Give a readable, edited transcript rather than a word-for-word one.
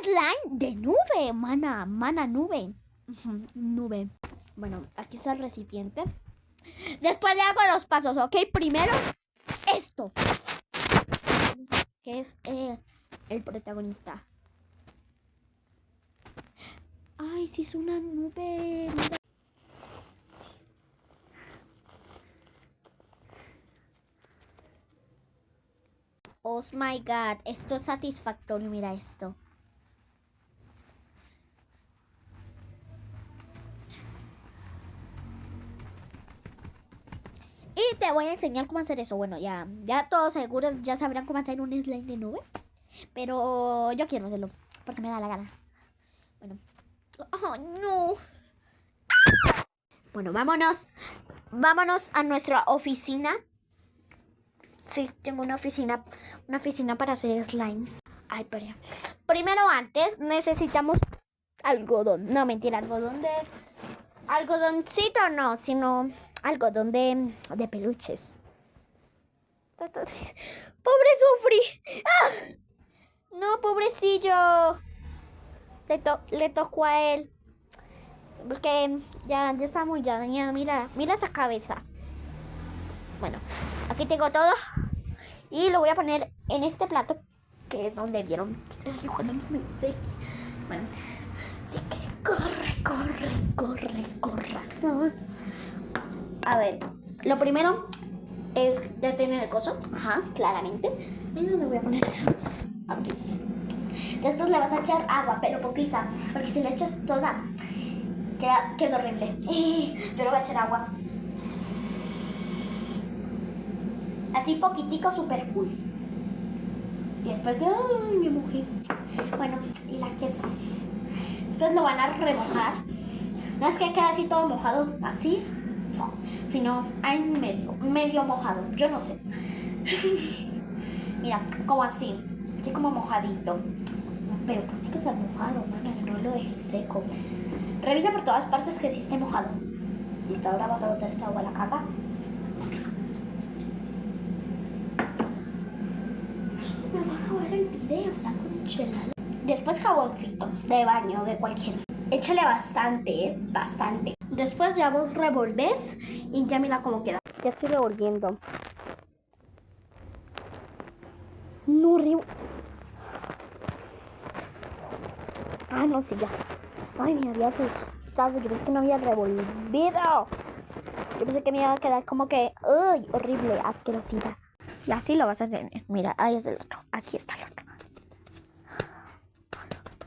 Slime de nube, mana nube. Nube. Bueno, aquí está el recipiente. Después le hago los pasos, ¿ok? Primero, esto. Que es el protagonista. Ay, sí es una nube. Oh my god, esto es satisfactorio, mira esto. Y te voy a enseñar cómo hacer eso. Bueno, ya todos seguros ya sabrán cómo hacer un slime de nube. Pero yo quiero hacerlo, porque me da la gana. Bueno. Oh, no. Bueno, vámonos a nuestra oficina. Sí, tengo una oficina para hacer slimes. Ay, pero primero antes necesitamos algodón. No, mentira, algodoncito no, sino algodón de peluches. ¡Pobre Sufri! ¡Ah! No, pobrecillo. Le tocó a él. Porque ya está muy dañado. Mira esa cabeza. Bueno, aquí tengo todo. Y lo voy a poner en este plato, que es donde vieron. Ay, ojalá no se me seque. Bueno, así que corre, corazón. A ver, lo primero es detener el coso. Ajá, claramente. ¿Y dónde voy a poner eso? Aquí. Después le vas a echar agua, pero poquita, porque si le echas toda, queda horrible. Yo le voy a echar agua. Así poquitico, super cool. Y después de... ¡Ay, me mojé! Bueno, y la queso. Después lo van a remojar. No es que quede así todo mojado, así, sino hay medio mojado. Yo no sé. Mira, como así como mojadito. Pero tiene que ser mojado, mana, no lo dejes seco. Revisa por todas partes que sí esté mojado. Listo, ahora vas a botar esta agua a la caca. Se me va a acabar el video, la conchela. Después jaboncito de baño, de cualquier. Échale bastante, bastante. Después ya vos revolves y ya mira cómo queda. Ya estoy revolviendo. No, ah, no, sí, ya. Ay, me había asustado. Yo pensé que no había revolvido. Yo pensé que me iba a quedar como que... ¡Uy! Horrible, asquerosidad. Y así lo vas a tener. Mira, ahí es el otro. Aquí está el